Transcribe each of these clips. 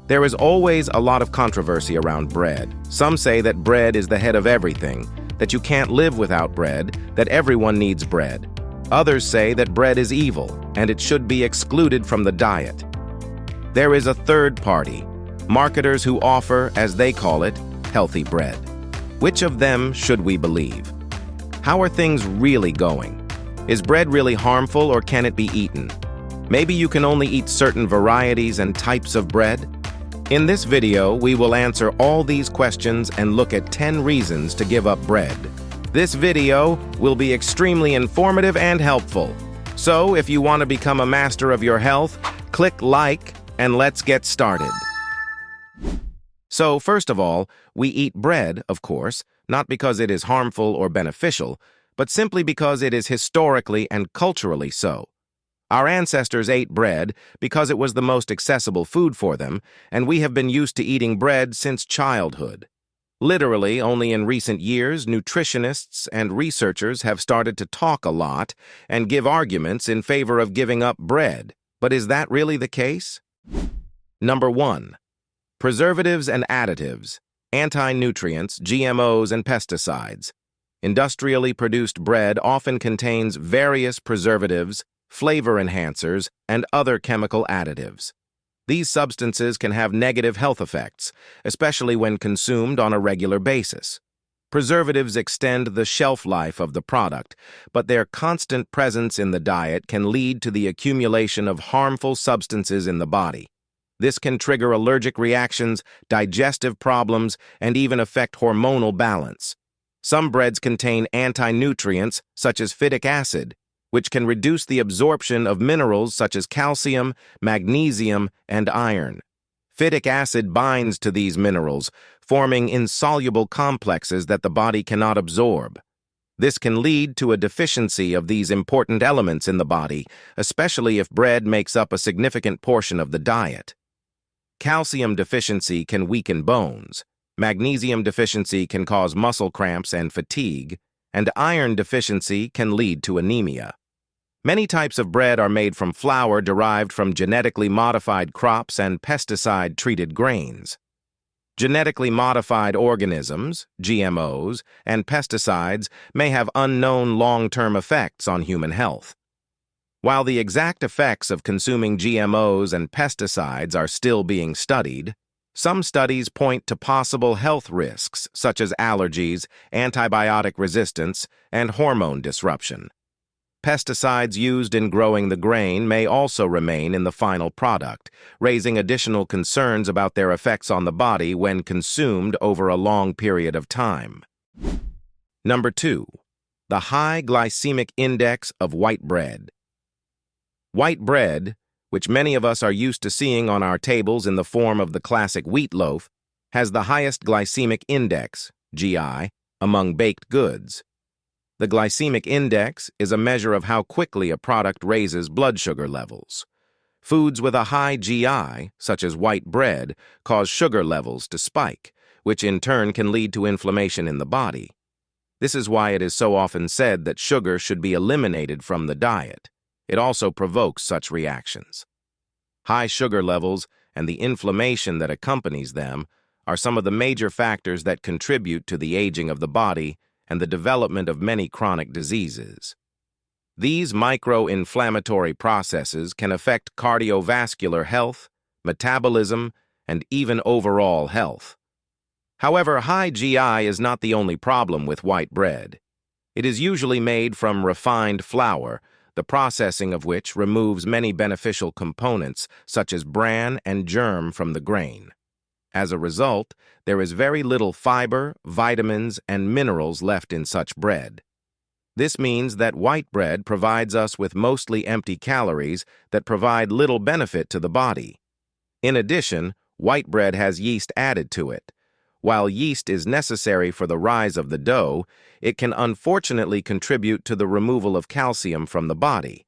There is always a lot of controversy around bread. Some say that bread is the head of everything, that you can't live without bread, that everyone needs bread. Others say that bread is evil, and it should be excluded from the diet. There is a third party, marketers who offer, as they call it, healthy bread. Which of them should we believe? How are things really going? Is bread really harmful, or can it be eaten? Maybe you can only eat certain varieties and types of bread? In this video, we will answer all these questions and look at 10 reasons to give up bread. This video will be extremely informative and helpful. So, if you want to become a master of your health, click like and let's get started. So, first of all, we eat bread, of course, not because it is harmful or beneficial, but simply because it is historically and culturally so. Our ancestors ate bread because it was the most accessible food for them, and we have been used to eating bread since childhood. Literally, only in recent years, nutritionists and researchers have started to talk a lot and give arguments in favor of giving up bread. But is that really the case? Number 1. Preservatives and additives, anti-nutrients, GMOs, and pesticides. Industrially produced bread often contains various preservatives, flavor enhancers, and other chemical additives. These substances can have negative health effects, especially when consumed on a regular basis. Preservatives extend the shelf life of the product, but their constant presence in the diet can lead to the accumulation of harmful substances in the body. This can trigger allergic reactions, digestive problems, and even affect hormonal balance. Some breads contain anti-nutrients, such as phytic acid, which can reduce the absorption of minerals such as calcium, magnesium, and iron. Phytic acid binds to these minerals, forming insoluble complexes that the body cannot absorb. This can lead to a deficiency of these important elements in the body, especially if bread makes up a significant portion of the diet. Calcium deficiency can weaken bones. Magnesium deficiency can cause muscle cramps and fatigue, and iron deficiency can lead to anemia. Many types of bread are made from flour derived from genetically modified crops and pesticide-treated grains. Genetically modified organisms, GMOs, and pesticides may have unknown long-term effects on human health. While the exact effects of consuming GMOs and pesticides are still being studied, some studies point to possible health risks such as allergies, antibiotic resistance, and hormone disruption. Pesticides used in growing the grain may also remain in the final product, raising additional concerns about their effects on the body when consumed over a long period of time. Number 2. The high glycemic index of white bread. White bread, which many of us are used to seeing on our tables in the form of the classic wheat loaf, has the highest glycemic index, GI, among baked goods. The glycemic index is a measure of how quickly a product raises blood sugar levels. Foods with a high GI, such as white bread, cause sugar levels to spike, which in turn can lead to inflammation in the body. This is why it is so often said that sugar should be eliminated from the diet. It also provokes such reactions. High sugar levels and the inflammation that accompanies them are some of the major factors that contribute to the aging of the body and the development of many chronic diseases. These micro-inflammatory processes can affect cardiovascular health, metabolism, and even overall health. However, high GI is not the only problem with white bread. It is usually made from refined flour, the processing of which removes many beneficial components such as bran and germ from the grain. As a result, there is very little fiber, vitamins, and minerals left in such bread. This means that white bread provides us with mostly empty calories that provide little benefit to the body. In addition, white bread has yeast added to it. While yeast is necessary for the rise of the dough, it can unfortunately contribute to the removal of calcium from the body.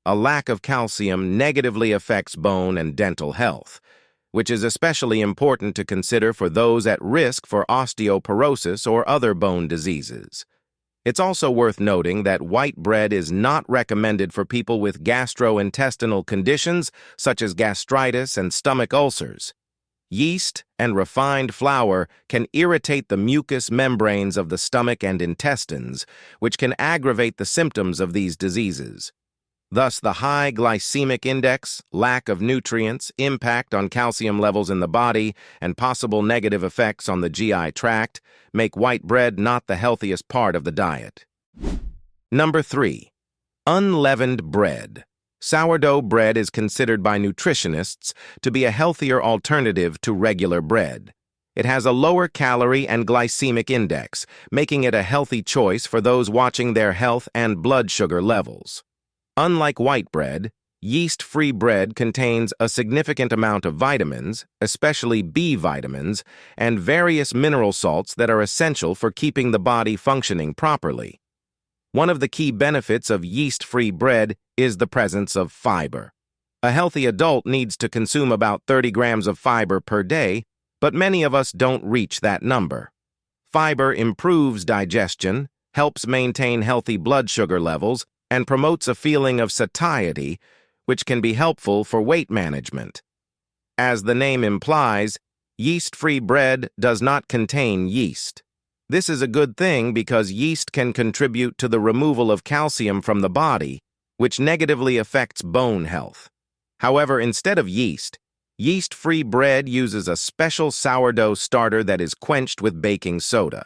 A lack of calcium negatively affects bone and dental health, which is especially important to consider for those at risk for osteoporosis or other bone diseases. It's also worth noting that white bread is not recommended for people with gastrointestinal conditions such as gastritis and stomach ulcers. Yeast and refined flour can irritate the mucous membranes of the stomach and intestines, which can aggravate the symptoms of these diseases. Thus, the high glycemic index, lack of nutrients, impact on calcium levels in the body, and possible negative effects on the GI tract make white bread not the healthiest part of the diet. Number 3. Unleavened bread. Sourdough bread is considered by nutritionists to be a healthier alternative to regular bread. It has a lower calorie and glycemic index, making it a healthy choice for those watching their health and blood sugar levels. Unlike white bread, yeast-free bread contains a significant amount of vitamins, especially B vitamins, and various mineral salts that are essential for keeping the body functioning properly. One of the key benefits of yeast-free bread is the presence of fiber. A healthy adult needs to consume about 30 grams of fiber per day, but many of us don't reach that number. Fiber improves digestion, helps maintain healthy blood sugar levels, and promotes a feeling of satiety, which can be helpful for weight management. As the name implies, yeast-free bread does not contain yeast. This is a good thing because yeast can contribute to the removal of calcium from the body, which negatively affects bone health. However, instead of yeast, yeast-free bread uses a special sourdough starter that is quenched with baking soda.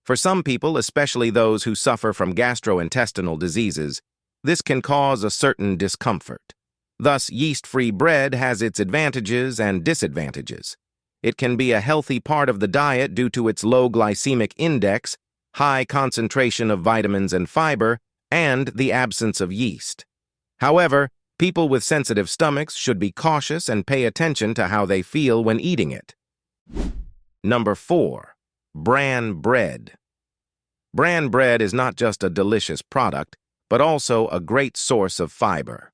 For some people, especially those who suffer from gastrointestinal diseases, this can cause a certain discomfort. Thus, yeast-free bread has its advantages and disadvantages. It can be a healthy part of the diet due to its low glycemic index, high concentration of vitamins and fiber, and the absence of yeast. However, people with sensitive stomachs should be cautious and pay attention to how they feel when eating it. Number 4. Bran bread. Bran bread is not just a delicious product, but also a great source of fiber.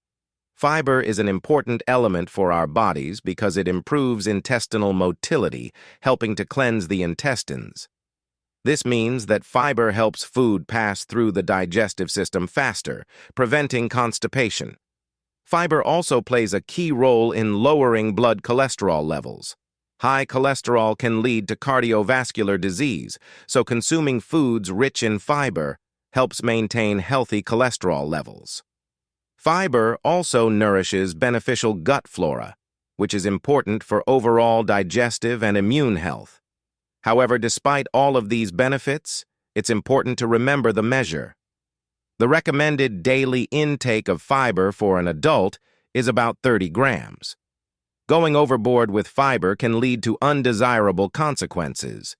Fiber is an important element for our bodies because it improves intestinal motility, helping to cleanse the intestines. This means that fiber helps food pass through the digestive system faster, preventing constipation. Fiber also plays a key role in lowering blood cholesterol levels. High cholesterol can lead to cardiovascular disease, so consuming foods rich in fiber helps maintain healthy cholesterol levels. Fiber also nourishes beneficial gut flora, which is important for overall digestive and immune health. However, despite all of these benefits, it's important to remember the measure. The recommended daily intake of fiber for an adult is about 30 grams. Going overboard with fiber can lead to undesirable consequences.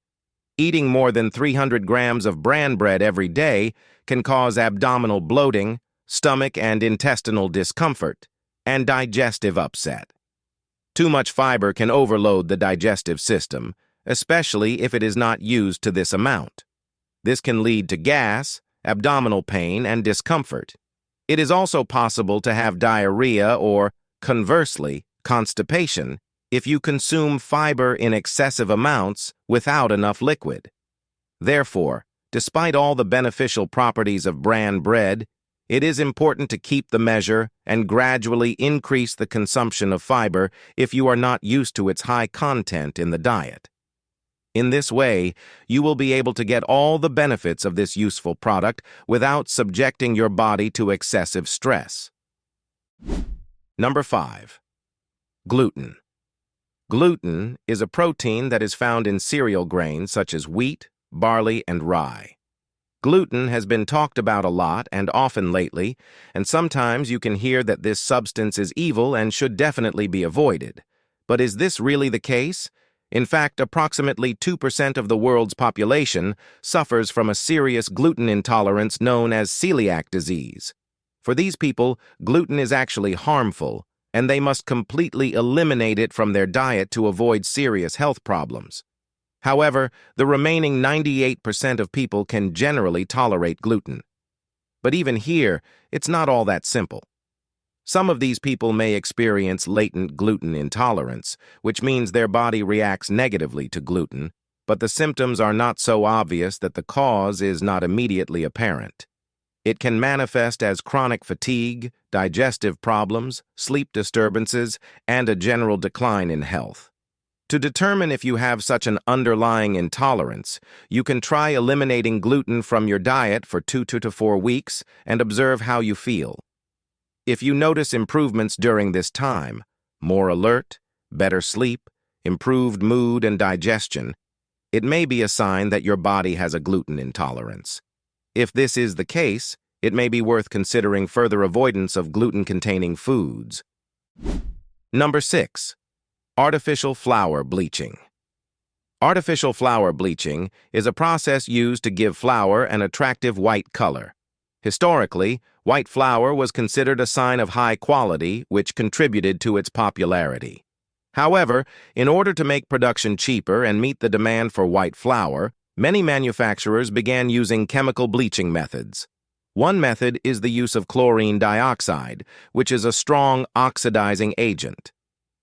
Eating more than 300 grams of bran bread every day can cause abdominal bloating, stomach and intestinal discomfort, and digestive upset. Too much fiber can overload the digestive system, especially if it is not used to this amount. This can lead to gas, abdominal pain, and discomfort. It is also possible to have diarrhea or, conversely, constipation if you consume fiber in excessive amounts without enough liquid. Therefore, despite all the beneficial properties of bran bread, it is important to keep the measure and gradually increase the consumption of fiber if you are not used to its high content in the diet. In this way, you will be able to get all the benefits of this useful product without subjecting your body to excessive stress. Number 5. Gluten. Gluten is a protein that is found in cereal grains such as wheat, barley, and rye. Gluten has been talked about a lot and often lately, and sometimes you can hear that this substance is evil and should definitely be avoided. But is this really the case? In fact, approximately 2% of the world's population suffers from a serious gluten intolerance known as celiac disease. For these people, gluten is actually harmful, and they must completely eliminate it from their diet to avoid serious health problems. However, the remaining 98% of people can generally tolerate gluten. But even here, it's not all that simple. Some of these people may experience latent gluten intolerance, which means their body reacts negatively to gluten, but the symptoms are not so obvious that the cause is not immediately apparent. It can manifest as chronic fatigue, digestive problems, sleep disturbances, and a general decline in health. To determine if you have such an underlying intolerance, you can try eliminating gluten from your diet for 2 to 4 weeks and observe how you feel. If you notice improvements during this time, more alert, better sleep, improved mood and digestion, it may be a sign that your body has a gluten intolerance. If this is the case, it may be worth considering further avoidance of gluten-containing foods. Number 6. Artificial flour bleaching. Artificial flour bleaching is a process used to give flour an attractive white color. Historically, white flour was considered a sign of high quality, which contributed to its popularity. However, in order to make production cheaper and meet the demand for white flour, many manufacturers began using chemical bleaching methods. One method is the use of chlorine dioxide, which is a strong oxidizing agent.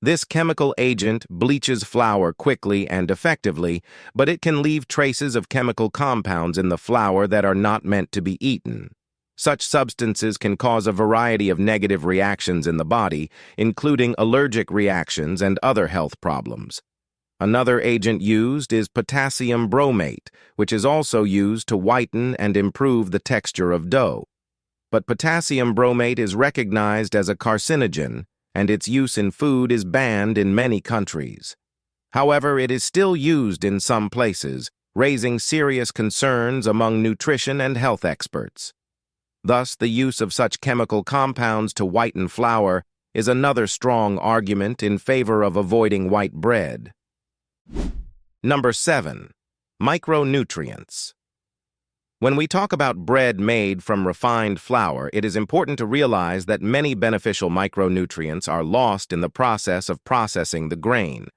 This chemical agent bleaches flour quickly and effectively, but it can leave traces of chemical compounds in the flour that are not meant to be eaten. Such substances can cause a variety of negative reactions in the body, including allergic reactions and other health problems. Another agent used is potassium bromate, which is also used to whiten and improve the texture of dough. But potassium bromate is recognized as a carcinogen, and its use in food is banned in many countries. However, it is still used in some places, raising serious concerns among nutrition and health experts. Thus, the use of such chemical compounds to whiten flour is another strong argument in favor of avoiding white bread. Number 7. Micronutrients. When we talk about bread made from refined flour, it is important to realize that many beneficial micronutrients are lost in the process of processing the grain.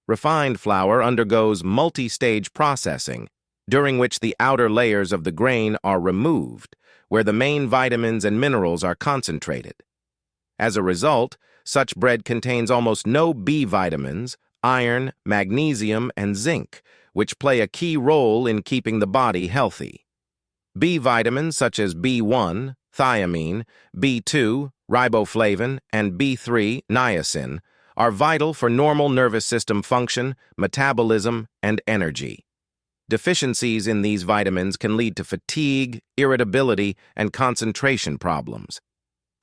Refined flour undergoes multi-stage processing, during which the outer layers of the grain are removed, where the main vitamins and minerals are concentrated. As a result, such bread contains almost no B vitamins, iron, magnesium, and zinc, which play a key role in keeping the body healthy. B vitamins such as B1, thiamine, B2, riboflavin, and B3, niacin, are vital for normal nervous system function, metabolism, and energy. Deficiencies in these vitamins can lead to fatigue, irritability, and concentration problems.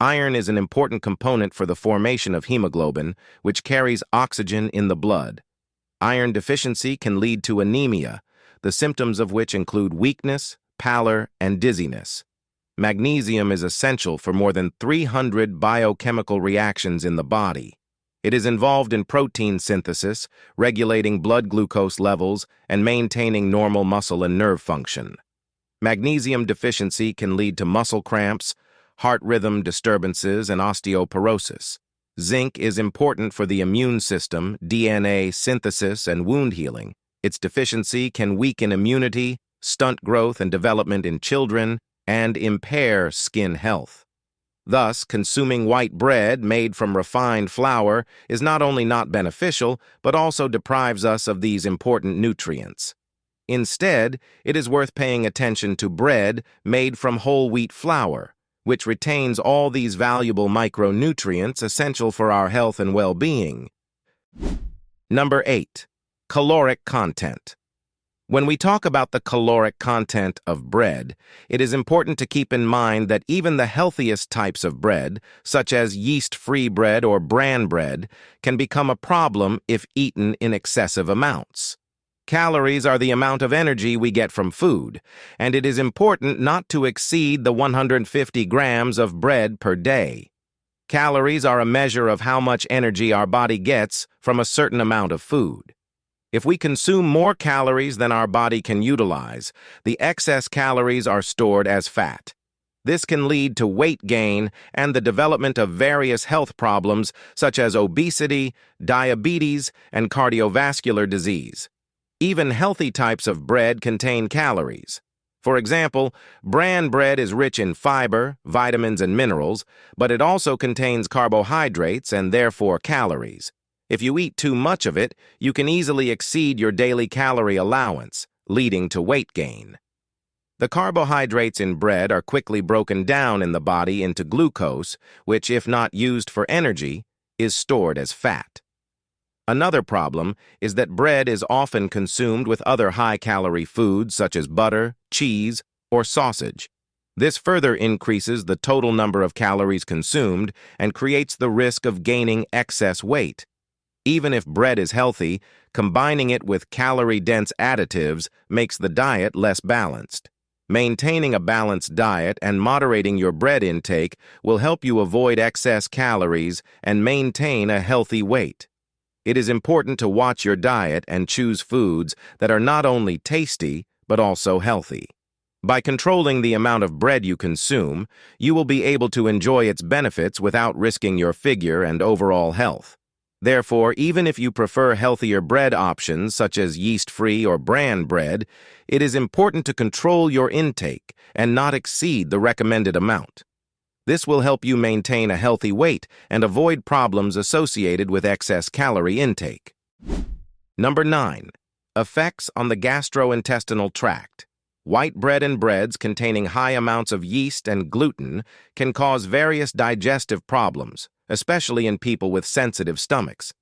Iron is an important component for the formation of hemoglobin, which carries oxygen in the blood. Iron deficiency can lead to anemia, the symptoms of which include weakness, pallor, and dizziness. Magnesium is essential for more than 300 biochemical reactions in the body. It is involved in protein synthesis, regulating blood glucose levels, and maintaining normal muscle and nerve function. Magnesium deficiency can lead to muscle cramps, heart rhythm disturbances, and osteoporosis. Zinc is important for the immune system, DNA synthesis, and wound healing. Its deficiency can weaken immunity, stunt growth and development in children, and impair skin health. Thus, consuming white bread made from refined flour is not only not beneficial, but also deprives us of these important nutrients. Instead, it is worth paying attention to bread made from whole wheat flour, which retains all these valuable micronutrients essential for our health and well-being. Number 8. Caloric content. When we talk about the caloric content of bread, it is important to keep in mind that even the healthiest types of bread, such as yeast-free bread or bran bread, can become a problem if eaten in excessive amounts. Calories are the amount of energy we get from food, and it is important not to exceed the 150 grams of bread per day. Calories are a measure of how much energy our body gets from a certain amount of food. If we consume more calories than our body can utilize, the excess calories are stored as fat. This can lead to weight gain and the development of various health problems such as obesity, diabetes, and cardiovascular disease. Even healthy types of bread contain calories. For example, bran bread is rich in fiber, vitamins, and minerals, but it also contains carbohydrates and therefore calories. If you eat too much of it, you can easily exceed your daily calorie allowance, leading to weight gain. The carbohydrates in bread are quickly broken down in the body into glucose, which, if not used for energy, is stored as fat. Another problem is that bread is often consumed with other high-calorie foods such as butter, cheese, or sausage. This further increases the total number of calories consumed and creates the risk of gaining excess weight. Even if bread is healthy, combining it with calorie-dense additives makes the diet less balanced. Maintaining a balanced diet and moderating your bread intake will help you avoid excess calories and maintain a healthy weight. It is important to watch your diet and choose foods that are not only tasty, but also healthy. By controlling the amount of bread you consume, you will be able to enjoy its benefits without risking your figure and overall health. Therefore, even if you prefer healthier bread options such as yeast-free or bran bread, it is important to control your intake and not exceed the recommended amount. This will help you maintain a healthy weight and avoid problems associated with excess calorie intake. Number 9. Effects on the gastrointestinal tract. White bread and breads containing high amounts of yeast and gluten can cause various digestive problems, especially in people with sensitive stomachs.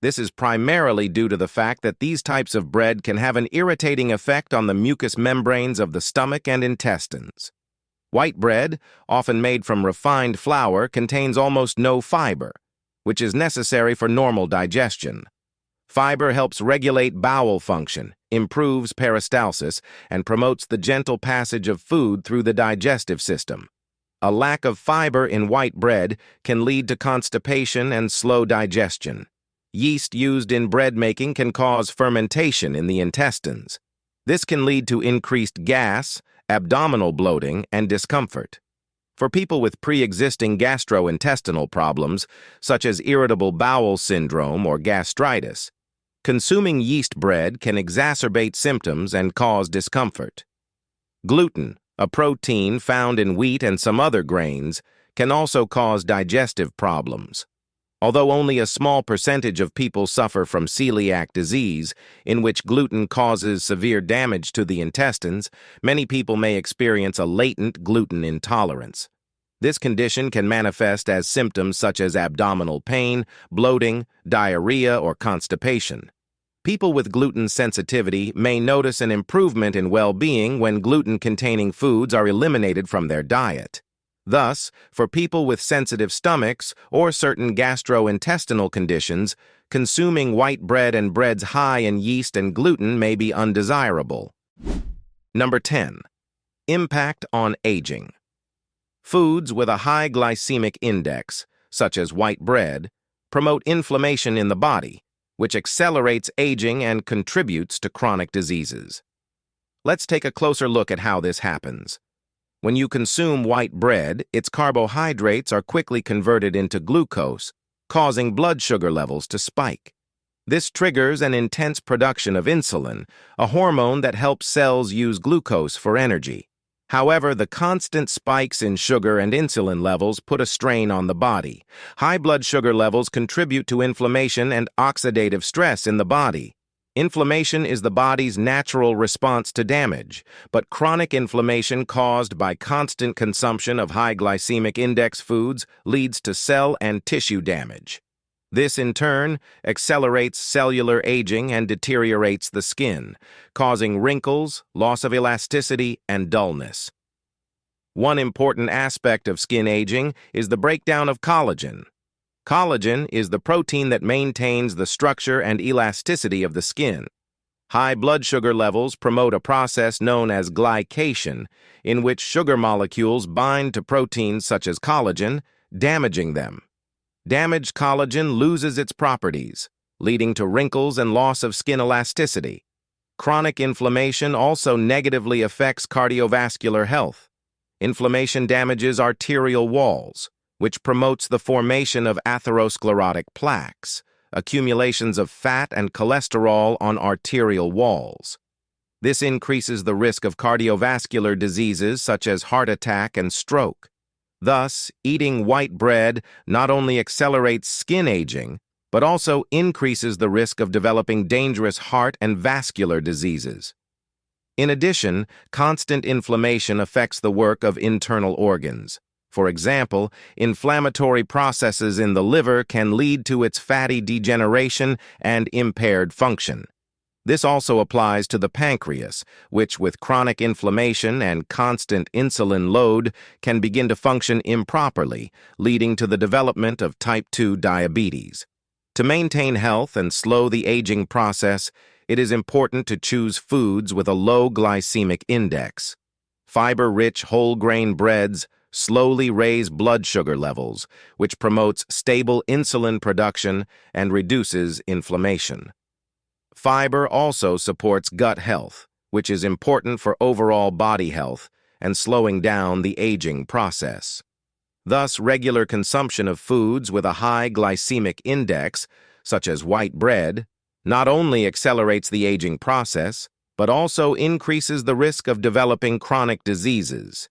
This is primarily due to the fact that these types of bread can have an irritating effect on the mucous membranes of the stomach and intestines. White bread, often made from refined flour, contains almost no fiber, which is necessary for normal digestion. Fiber helps regulate bowel function, improves peristalsis, and promotes the gentle passage of food through the digestive system. A lack of fiber in white bread can lead to constipation and slow digestion. Yeast used in bread making can cause fermentation in the intestines. This can lead to increased gas, abdominal bloating, and discomfort. For people with pre-existing gastrointestinal problems, such as irritable bowel syndrome or gastritis, consuming yeast bread can exacerbate symptoms and cause discomfort. Gluten, a protein found in wheat and some other grains, can also cause digestive problems. Although only a small percentage of people suffer from celiac disease, in which gluten causes severe damage to the intestines, many people may experience a latent gluten intolerance. This condition can manifest as symptoms such as abdominal pain, bloating, diarrhea, or constipation. People with gluten sensitivity may notice an improvement in well-being when gluten-containing foods are eliminated from their diet. Thus, for people with sensitive stomachs or certain gastrointestinal conditions, consuming white bread and breads high in yeast and gluten may be undesirable. Number 10. Impact on aging. Foods with a high glycemic index, such as white bread, promote inflammation in the body, which accelerates aging and contributes to chronic diseases. Let's take a closer look at how this happens. When you consume white bread, its carbohydrates are quickly converted into glucose, causing blood sugar levels to spike. This triggers an intense production of insulin, a hormone that helps cells use glucose for energy. However, the constant spikes in sugar and insulin levels put a strain on the body. High blood sugar levels contribute to inflammation and oxidative stress in the body. Inflammation is the body's natural response to damage, but chronic inflammation caused by constant consumption of high glycemic index foods leads to cell and tissue damage. This, in turn, accelerates cellular aging and deteriorates the skin, causing wrinkles, loss of elasticity, and dullness. One important aspect of skin aging is the breakdown of collagen. Collagen is the protein that maintains the structure and elasticity of the skin. High blood sugar levels promote a process known as glycation, in which sugar molecules bind to proteins such as collagen, damaging them. Damaged collagen loses its properties, leading to wrinkles and loss of skin elasticity. Chronic inflammation also negatively affects cardiovascular health. Inflammation damages arterial walls, which promotes the formation of atherosclerotic plaques, accumulations of fat and cholesterol on arterial walls. This increases the risk of cardiovascular diseases such as heart attack and stroke. Thus, eating white bread not only accelerates skin aging, but also increases the risk of developing dangerous heart and vascular diseases. In addition, constant inflammation affects the work of internal organs. For example, inflammatory processes in the liver can lead to its fatty degeneration and impaired function. This also applies to the pancreas, which with chronic inflammation and constant insulin load can begin to function improperly, leading to the development of type 2 diabetes. To maintain health and slow the aging process, it is important to choose foods with a low glycemic index. Fiber-rich whole-grain breads slowly raise blood sugar levels, which promotes stable insulin production and reduces inflammation. Fiber also supports gut health, which is important for overall body health and slowing down the aging process. Thus, regular consumption of foods with a high glycemic index, such as white bread, not only accelerates the aging process, but also increases the risk of developing chronic diseases.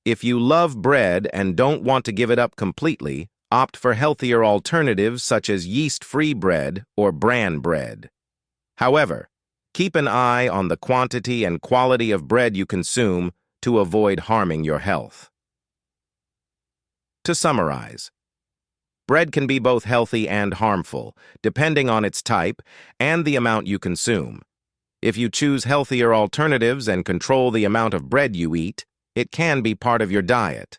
If you love bread and don't want to give it up completely, opt for healthier alternatives such as yeast-free bread or bran bread. However, keep an eye on the quantity and quality of bread you consume to avoid harming your health. To summarize, bread can be both healthy and harmful, depending on its type and the amount you consume. If you choose healthier alternatives and control the amount of bread you eat, it can be part of your diet.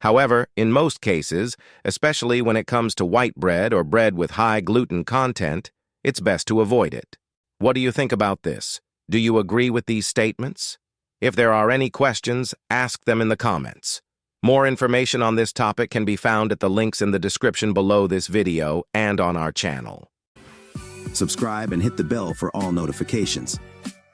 However, in most cases, especially when it comes to white bread or bread with high gluten content, it's best to avoid it. What do you think about this? Do you agree with these statements? If there are any questions, ask them in the comments. More information on this topic can be found at the links in the description below this video and on our channel. Subscribe and hit the bell for all notifications.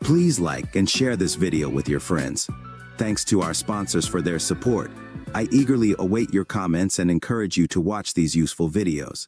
Please like and share this video with your friends. Thanks to our sponsors for their support. I eagerly await your comments and encourage you to watch these useful videos.